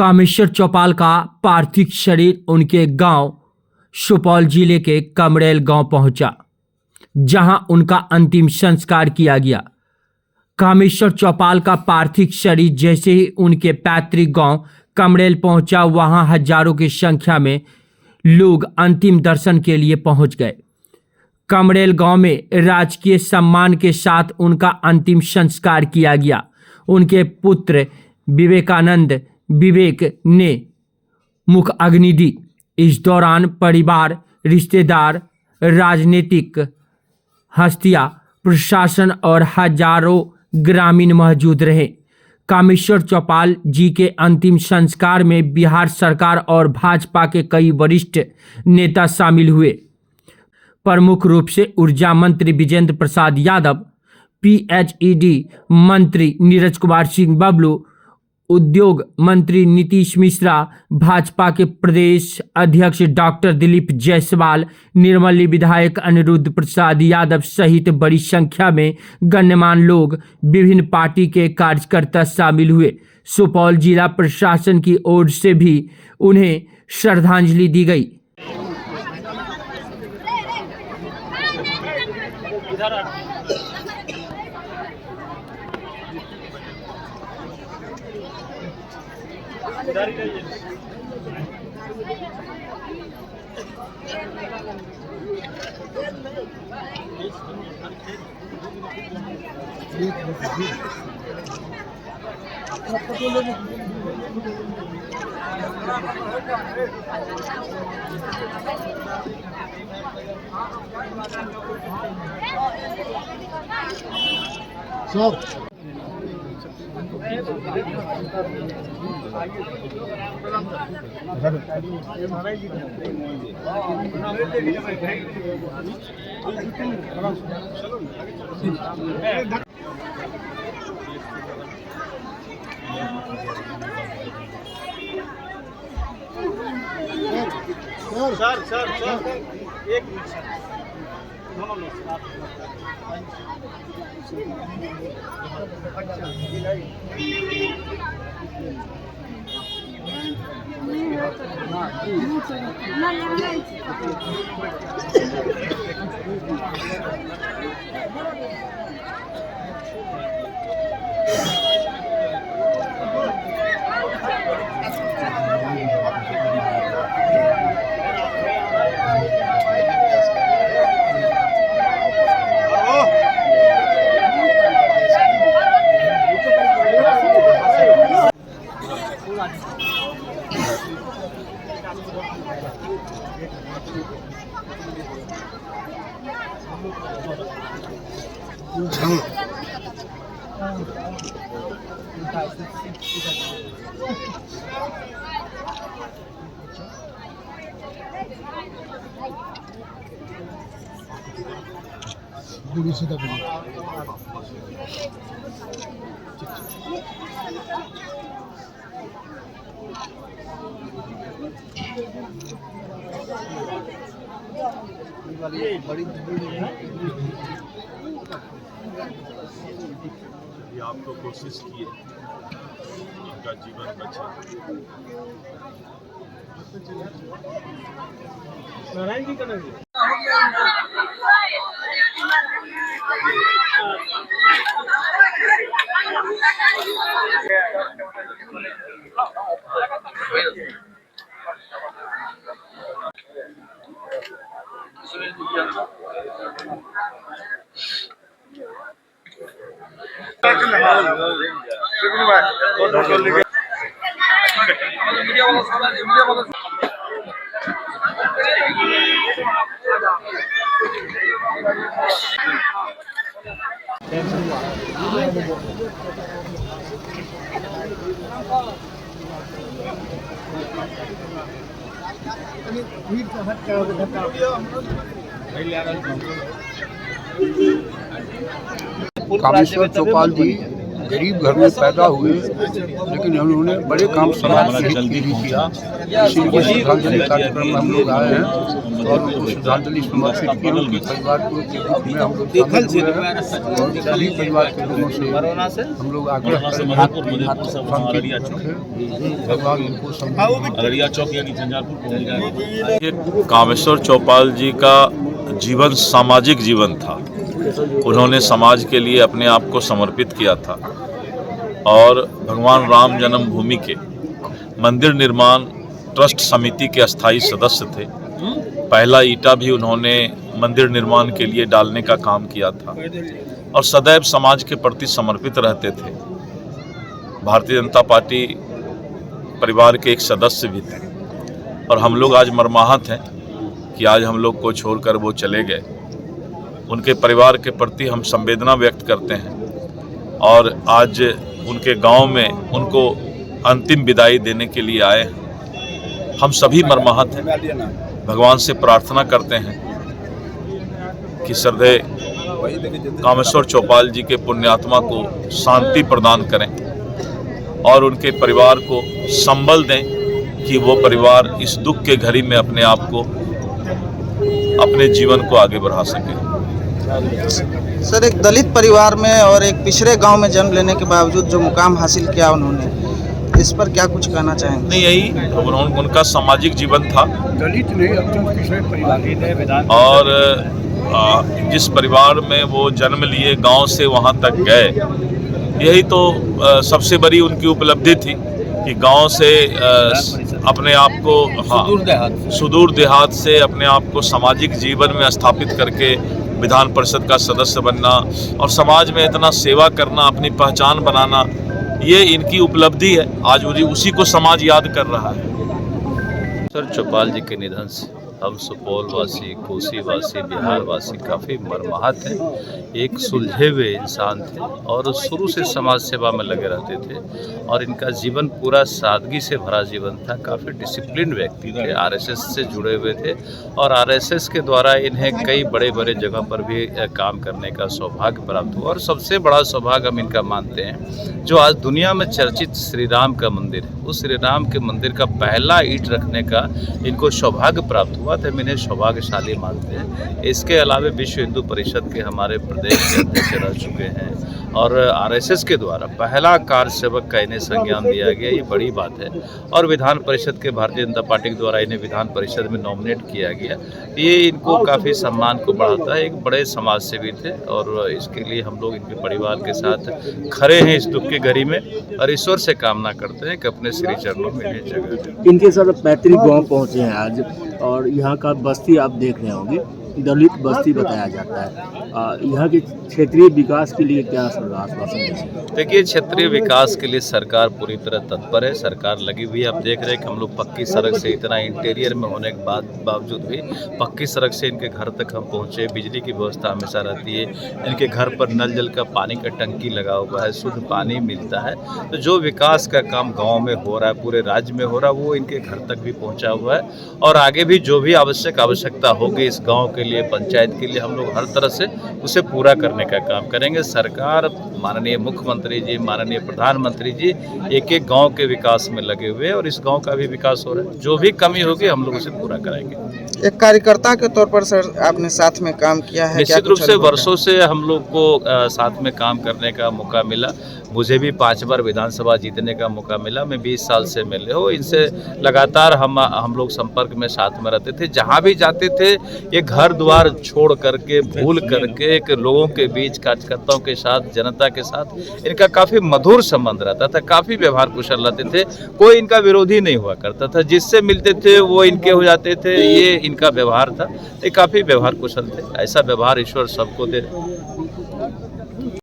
कामेश्वर चौपाल का पार्थिव शरीर उनके गांव सुपौल जिले के कमरेल गांव पहुंचा, जहां उनका अंतिम संस्कार किया गया। कामेश्वर चौपाल का पार्थिव शरीर जैसे ही उनके पैतृक गांव कमरेल पहुंचा, वहां हजारों की संख्या में लोग अंतिम दर्शन के लिए पहुंच गए। कमरेल गांव में राजकीय सम्मान के साथ उनका अंतिम संस्कार किया गया। उनके पुत्र विवेकानंद विवेक ने मुख अग्नि दी। इस दौरान परिवार, रिश्तेदार, राजनीतिक हस्तियां, प्रशासन और हजारों ग्रामीण मौजूद रहे। कामेश्वर चौपाल जी के अंतिम संस्कार में बिहार सरकार और भाजपा के कई वरिष्ठ नेता शामिल हुए। प्रमुख रूप से ऊर्जा मंत्री विजेंद्र प्रसाद यादव, पीएचईडी मंत्री नीरज कुमार सिंह बबलू, उद्योग मंत्री नीतीश मिश्रा, भाजपा के प्रदेश अध्यक्ष डॉक्टर दिलीप जायसवाल, निर्मली विधायक अनिरुद्ध प्रसाद यादव सहित बड़ी संख्या में गण्यमान्य लोग, विभिन्न पार्टी के कार्यकर्ता शामिल हुए। सुपौल जिला प्रशासन की ओर से भी उन्हें श्रद्धांजलि दी गई। सर एक मिनट सर, दोनों आप तो कोशिश किए उनका जीवन बचे। नारायण जी करना जी। कामेश्वर चौपाल जी गरीब घर में पैदा हुए, लेकिन उन्होंने बड़े काम समाज के हित के लिए किया। इसीलिए श्रद्धांजलि कार्यक्रम में हम लोग आए हैं और उनको श्रद्धांजलि समर्पित की। उनके परिवार को के दुख में हम लोग शामिल हुए हैं और सभी परिवार के लोगों से हम लोग आग्रह करेंगे भगवान उनको कामेश्वर चौपाल जी का जीवन सामाजिक जीवन था। उन्होंने समाज के लिए अपने आप को समर्पित किया था और भगवान राम जन्मभूमि के मंदिर निर्माण ट्रस्ट समिति के अस्थायी सदस्य थे। पहला ईंटा भी उन्होंने मंदिर निर्माण के लिए डालने का काम किया था और सदैव समाज के प्रति समर्पित रहते थे। भारतीय जनता पार्टी परिवार के एक सदस्य भी थे और हम लोग आज मर्माहत हैं कि आज हम लोग को छोड़कर वो चले गए। उनके परिवार के प्रति हम संवेदना व्यक्त करते हैं और आज उनके गांव में उनको अंतिम विदाई देने के लिए आए हैं। हम सभी मर्माहत हैं, भगवान से प्रार्थना करते हैं कि श्रद्धेय कामेश्वर चौपाल जी के पुण्यात्मा को शांति प्रदान करें और उनके परिवार को संबल दें कि वो परिवार इस दुख के घड़ी में अपने आप को, अपने जीवन को आगे बढ़ा सके। सर, एक दलित परिवार में और एक पिछड़े गांव में जन्म लेने के बावजूद जो मुकाम हासिल किया उन्होंने, इस पर क्या कुछ कहना चाहेंगे? नहीं, यही उनका सामाजिक जीवन था। दलित नहीं, अत्यंत पिछड़े परिवार और जिस परिवार में वो जन्म लिए, गांव से वहां तक गए, यही तो सबसे बड़ी उनकी उपलब्धि थी कि गांव से अपने आप को सुदूर देहात से अपने आप को सामाजिक जीवन में स्थापित करके विधान परिषद का सदस्य बनना और समाज में इतना सेवा करना, अपनी पहचान बनाना, ये इनकी उपलब्धि है। आज उसी को समाज याद कर रहा है। सर, चौपाल जी के निधन से हम सुपौल वासी, कोसी वासी, बिहार वासी काफ़ी मर्माहत हैं। एक सुलझे हुए इंसान थे और शुरू से समाज सेवा में लगे रहते थे और इनका जीवन पूरा सादगी से भरा जीवन था। काफ़ी डिसिप्लिन व्यक्ति थे, आरएसएस से जुड़े हुए थे और आरएसएस के द्वारा इन्हें कई बड़े बड़े जगह पर भी काम करने का सौभाग्य प्राप्त हुआ। और सबसे बड़ा सौभाग्य हम इनका मानते हैं, जो आज दुनिया में चर्चित श्री राम का मंदिर है, उस श्री राम के मंदिर का पहला ईंट रखने का इनको सौभाग्य प्राप्त हुआ, तो हम इन्हें सौभाग्यशाली मानते हैं। इसके अलावा विश्व हिंदू परिषद के हमारे प्रदेश के अध्यक्ष रह चुके हैं और आरएसएस के द्वारा पहला कार्य सेवक का इन्हें संज्ञान दिया गया, ये बड़ी बात है। और विधान परिषद के भारतीय जनता पार्टी के द्वारा इन्हें विधान परिषद में नॉमिनेट किया गया, ये इनको काफ़ी सम्मान को बढ़ाता है। एक बड़े समाज सेवी थे और इसके लिए हम लोग इनके परिवार के साथ खड़े हैं इस दुख की घड़ी में और ईश्वर से कामना करते हैं कि अपने श्री चरणों में इन्हें जगह दें। इनके साथ पैतृक गांव पहुंचे हैं आज और यहाँ का बस्ती आप देख रहे होंगे, दलित बस्ती बताया जाता है। यहाँ के क्षेत्रीय विकास के लिए क्या आश्वासन देंगे? देखिए, क्षेत्रीय विकास के लिए सरकार पूरी तरह तत्पर है, सरकार लगी हुई है। आप देख रहे हैं कि हम लोग पक्की सड़क से, इतना इंटीरियर में होने के बावजूद भी पक्की सड़क से इनके घर तक हम पहुँचे। बिजली की व्यवस्था हमेशा रहती है, इनके घर पर नल जल का पानी का टंकी लगा हुआ है, शुद्ध पानी मिलता है। तो जो विकास का काम गाँव में हो रहा है, पूरे राज्य में हो रहा है, वो इनके घर तक भी पहुँचा हुआ है और आगे भी जो भी आवश्यकता होगी इस गाँव के लिए, पंचायत के लिए, हम लोग हर तरह से उसे पूरा करने का काम करेंगे। सरकार, माननीय मुख्यमंत्री जी, माननीय प्रधानमंत्री जी एक एक गांव के विकास में लगे हुए हैं और इस गांव का भी विकास हो रहा है। जो भी कमी होगी हम लोग उसे पूरा कराएंगे। एक कार्यकर्ता के तौर पर सर, आपने साथ में काम किया है, निश्चित रूप से वर्षों से हम लोग को साथ में काम करने का मौका मिला। मुझे भी 5 बार विधानसभा जीतने का मौका मिला। मैं 20 साल से मिले हो, इनसे लगातार हम लोग संपर्क में साथ में रहते थे। जहाँ भी जाते थे ये घर द्वार छोड़ करके, भूल करके एक लोगों के बीच, कार्यकर्ताओं के साथ, जनता के साथ इनका काफ़ी मधुर संबंध रहता था। काफ़ी व्यवहार कुशल रहते थे, कोई इनका विरोधी नहीं हुआ करता था। जिससे मिलते थे वो इनके हो जाते थे, ये इनका व्यवहार था। ये काफ़ी व्यवहार कुशल थे। ऐसा व्यवहार ईश्वर सबको दे।